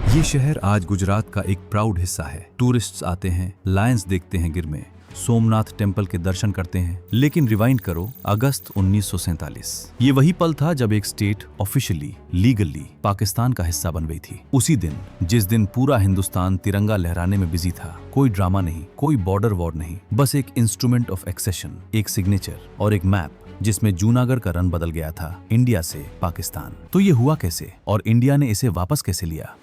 ये शहर आज गुजरात का एक प्राउड हिस्सा है। टूरिस्ट्स आते हैं, लायंस देखते हैं गिर में, सोमनाथ टेम्पल के दर्शन करते हैं। लेकिन रिवाइंड करो अगस्त 1947, ये वही पल था जब एक स्टेट ऑफिशियली लीगली पाकिस्तान का हिस्सा बन गई थी। उसी दिन, जिस दिन पूरा हिंदुस्तान तिरंगा लहराने में बिजी था, कोई ड्रामा नहीं, कोई बॉर्डर वॉर नहीं, बस एक इंस्ट्रूमेंट ऑफ एक्सेशन, एक सिग्नेचर और एक मैप जिसमें जूनागढ़ का रंग बदल गया था, इंडिया से पाकिस्तान। तो ये हुआ कैसे और इंडिया ने इसे वापस कैसे लिया?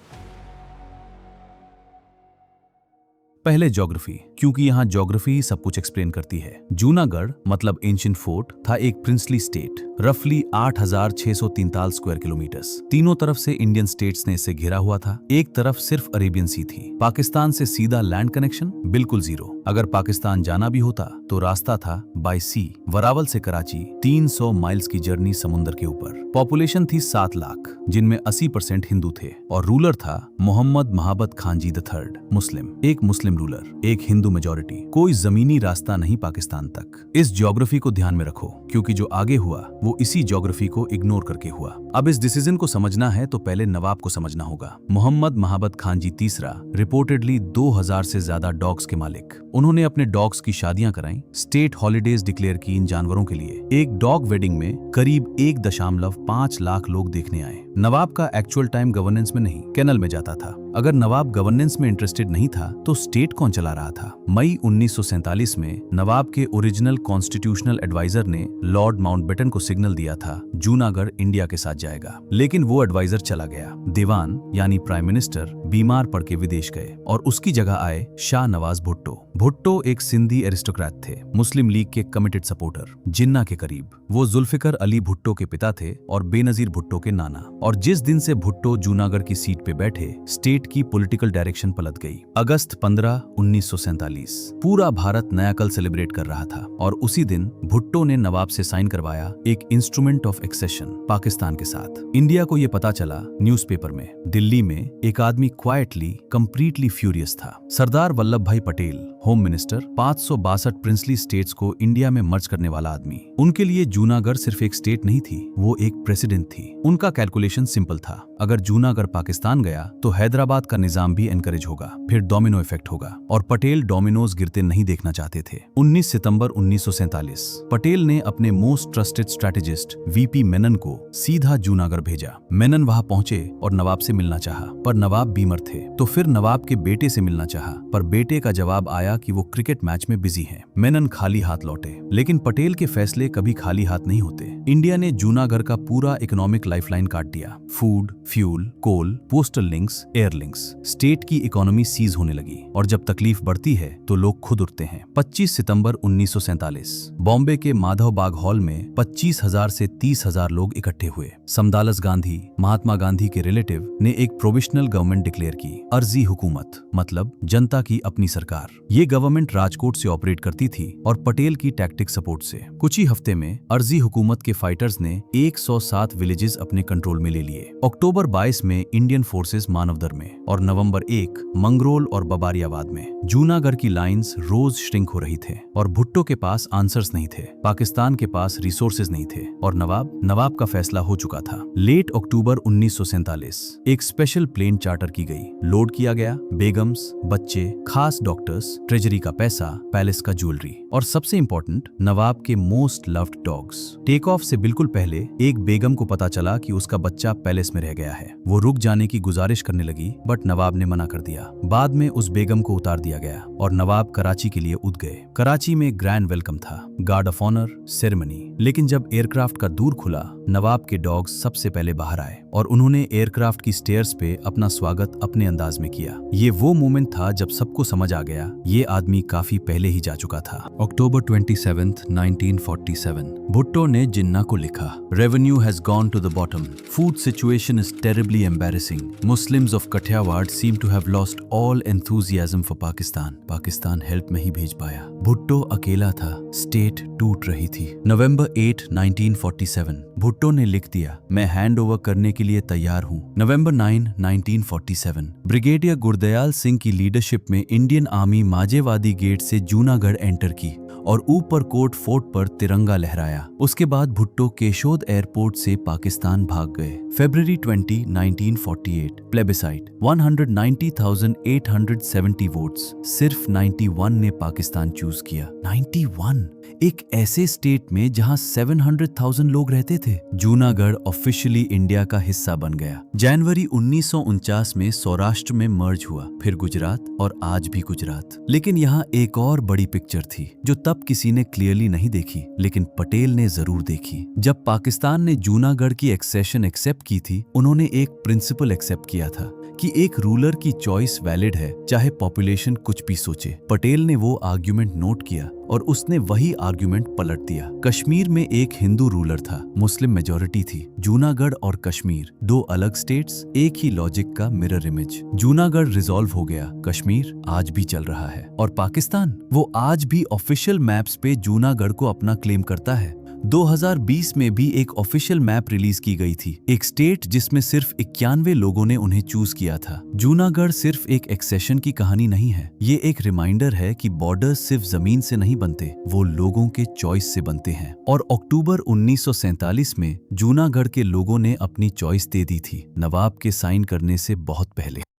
पहले ज्योग्राफी, क्योंकि यहाँ ज्योग्राफी ही सब कुछ एक्सप्लेन करती है। जूनागढ़ मतलब एंशिएंट फोर्ट था एक प्रिंसली स्टेट, रफली 8,643 स्क्वायर किलोमीटर्स। तीनों तरफ से इंडियन स्टेट्स ने इसे घिरा हुआ था। एक तरफ सिर्फ अरेबियन सी थी। पाकिस्तान से सीधा लैंड कनेक्शन बिल्कुल जीरो। अगर पाकिस्तान जाना भी होता तो रास्ता था बाय सी, वरावल से कराची 300 माइल्स की जर्नी समुद्र के ऊपर। पॉपुलेशन थी 7 लाख, जिनमें 80% हिंदू थे और रूलर था मोहम्मद महाबत खान जी III, मुस्लिम। एक मुस्लिम रूलर, एक हिंदू मेजॉरिटी। कोई जमीनी रास्ता नहीं पाकिस्तान तक। इस ज्योग्राफी को ध्यान में रखो, क्योंकि जो आगे हुआ वो इसी ज्योग्राफी को इग्नोर करके हुआ। अब इस डिसीजन को समझना है तो पहले नवाब को समझना होगा। मोहम्मद महाबत खान जी III रिपोर्टेडली 2000 से ज्यादा डॉग्स के मालिक। उन्होंने अपने डॉग्स की शादियां कराई, स्टेट हॉलीडेज डिक्लेयर की इन जानवरों के लिए। एक डॉग वेडिंग में करीब 1.5 लाख लोग देखने आए। नवाब का एक्चुअल टाइम गवर्नेंस में नहीं, केनल में जाता था। अगर नवाब गवर्नेंस में इंटरेस्टेड नहीं था तो स्टेट कौन चला रहा था? मई 1947 में नवाब के ओरिजिनल कॉन्स्टिट्यूशनल एडवाइजर ने लॉर्ड माउंटबेटन को सिग्नल दिया था जूनागढ़ इंडिया के साथ जाएगा। लेकिन वो एडवाइजर चला गया। दीवान यानी प्राइम मिनिस्टर बीमार पड़ के विदेश गए और उसकी जगह आए शाह नवाज भुट्टो। भुट्टो एक सिंधी एरिस्टोक्रेट थे, मुस्लिम लीग के कमिटेड सपोर्टर, जिन्ना के करीब। वो जुल्फिकर अली भुट्टो के पिता थे और बेनजीर भुट्टो के नाना। और जिस दिन से भुट्टो जूनागढ़ की सीट पे बैठे, स्टेट की पॉलिटिकल डायरेक्शन पलट गई। अगस्त 15, 1947। पूरा भारत नया कल सेलिब्रेट कर रहा था और उसी दिन भुट्टो ने नवाब से साइन करवाया एक इंस्ट्रूमेंट ऑफ एक्सेशन पाकिस्तान के साथ। इंडिया को यह पता चला न्यूज़पेपर में। दिल्ली में एक आदमी क्वाइटली, कंप्लीटली फ्यूरियस था। सरदार वल्लभ भाई Patel, home minister, 562 princely states को इंडिया में मर्ज करने वाला आदमी। उनके लिए जूनागढ़ सिर्फ एक स्टेट नहीं थी, वो एक प्रेसिडेंट थी। उनका कैलकुलेशन सिंपल था, अगर जूनागढ़ पाकिस्तान गया तो हैदराबाद का निजाम भी एनकरेज होगा, फिर डोमिनो इफेक्ट होगा। और पटेल डोमिनोज गिरते नहीं देखना चाहते थे। 19 सितंबर 1947 पटेल ने अपने most trusted strategist VP Menon को सीधा जूनागढ़ भेजा। मेनन वहां पहुंचे और नवाब से मिलना चाहा, पर नवाब बीमार थे। तो फिर नवाब के बेटे से मिलना चाहा, पर बेटे का जवाब आया कि वो क्रिकेट मैच में बिजी हैं। मेनन खाली हाथ लौटे। लेकिन पटेल के फैसले कभी खाली हाथ नहीं होते। इंडिया ने जूनागढ़ का पूरा इकोनॉमिक लाइफलाइन काट दिया। Food, fuel, coal, postal links, air links. State की इकोनॉमी सीज होने लगी और जब तकलीफ बढ़ती है तो लोग खुद उठते हैं। 25 सितंबर 1947 बॉम्बे के माधव बाग हॉल में 25,000 से 30,000 लोग इकट्ठे हुए। समदालस गांधी, महात्मा गांधी के रिलेटिव, ने एक प्रोविजनल गवर्नमेंट डिक्लेयर की। अर्जी हुकूमत मतलब जनता की अपनी सरकार। ये गवर्नमेंट राजकोट से ऑपरेट करती थी और पटेल की टैक्टिक सपोर्ट से। कुछ ही हफ्ते में अर्जी हुकूमत के फाइटर्स ने 107 विलेजेस अपने कंट्रोल में ले लिए। अक्टूबर 22 में इंडियन फोर्सेस मानवदर में और नवंबर 1 मंगरोल और बबारियाबाद में। जूनागढ़ की लाइंस रोज श्रिंक हो रही थे और भुट्टो के पास आंसर्स नहीं थे, पाकिस्तान के पास रिसोर्सेज नहीं थे और नवाब का फैसला हो चुका था। लेट अक्टूबर 1947 एक स्पेशल प्लेन चार्टर की गई। लोड किया गया बेगम्स, बच्चे, खास डॉक्टर्स, ट्रेजरी का पैसा, पैलेस का ज्वेलरी और सबसे इंपॉर्टेंट नवाब के most loved dogs. Take off से बिल्कुल पहले एक बेगम को पता चला कि उसका बच्चा पैलेस में रह गया है। वो रुक जाने की गुजारिश करने लगी, बट नवाब ने मना कर दिया। बाद में उस बेगम को उतार दिया गया और नवाब कराची के लिए उड़ गए। कराची में ग्रैंड वेलकम था, गार्ड ऑफ ऑनर, सेरेमनी। लेकिन जब एयरक्राफ्ट का दूर खुला, नवाब के डॉग्स सबसे पहले बाहर आए और उन्होंने एयरक्राफ्ट की स्टेयर्स पे अपना स्वागत अपने अंदाज में किया। ये वो मोमेंट था जब सबको समझ आ गया ये आदमी काफी पहले ही जा चुका था। अक्टूबर 27, 1947 भुट्टो ने जिन्ना को लिखा, revenue has gone to the bottom, food situation is terribly embarrassing, Muslims of Kathiawar seem to have lost all enthusiasm for Pakistan. Pakistan help नहीं भेज पाया। भुट्टो अकेला था, स्टेट टूट रही थी। नवंबर 8, 1947 भुट्टो ने लिख दिया, मैं हैंड ओवर करने के लिए तैयार हूं। नवंबर 9, 1947 ब्रिगेडियर गुरदयाल सिंह की लीडरशिप में इंडियन आर्मी माजेवादी गेट से जूनागढ़ एंटर की और ऊपर कोट फोर्ट पर तिरंगा लहराया। उसके बाद भुट्टो केशोद एयरपोर्ट से पाकिस्तान भाग गए। फरवरी 20, 1948 प्लेबिसाइट 190,870 वोट्स, सिर्फ 91 ने पाकिस्तान चूज किया। 91 एक ऐसे स्टेट में जहां 700,000 लोग रहते थे। जूनागढ़ ऑफिशियली इंडिया का हिस्सा बन गया। जनवरी 1949 में सौराष्ट्र में मर्ज हुआ, फिर गुजरात और आज भी गुजरात। लेकिन यहाँ एक और बड़ी पिक्चर थी जो तब किसी ने क्लियरली नहीं देखी, लेकिन पटेल ने जरूर देखी। जब पाकिस्तान ने जूनागढ़ की एक्सेशन एक्सेप्ट की थी, उन्होंने एक प्रिंसिपल एक्सेप्ट किया था कि एक रूलर की चॉइस वैलिड है, चाहे पॉपुलेशन कुछ भी सोचे। पटेल ने वो आर्ग्यूमेंट नोट किया और उसने वही आर्ग्यूमेंट पलट दिया। कश्मीर में एक हिंदू रूलर था, मुस्लिम मेजॉरिटी थी। जूनागढ़ और कश्मीर दो अलग स्टेट्स, एक ही लॉजिक का मिरर इमेज। जूनागढ़ रिजॉल्व हो गया, कश्मीर आज भी चल रहा है। और पाकिस्तान, वो आज भी ऑफिशियल मैप्स पे जूनागढ़ को अपना क्लेम करता है। 2020 में भी एक ऑफिशियल मैप रिलीज की गई थी, एक स्टेट जिसमें सिर्फ 91 लोगों ने उन्हें चूज किया था। जूनागढ़ सिर्फ एक एक्सेशन की कहानी नहीं है, ये एक रिमाइंडर है कि बॉर्डर्स सिर्फ जमीन से नहीं बनते, वो लोगों के चॉइस से बनते हैं। और अक्टूबर 1947 में जूनागढ़ के लोगों ने अपनी चॉइस दे दी थी, नवाब के साइन करने से बहुत पहले।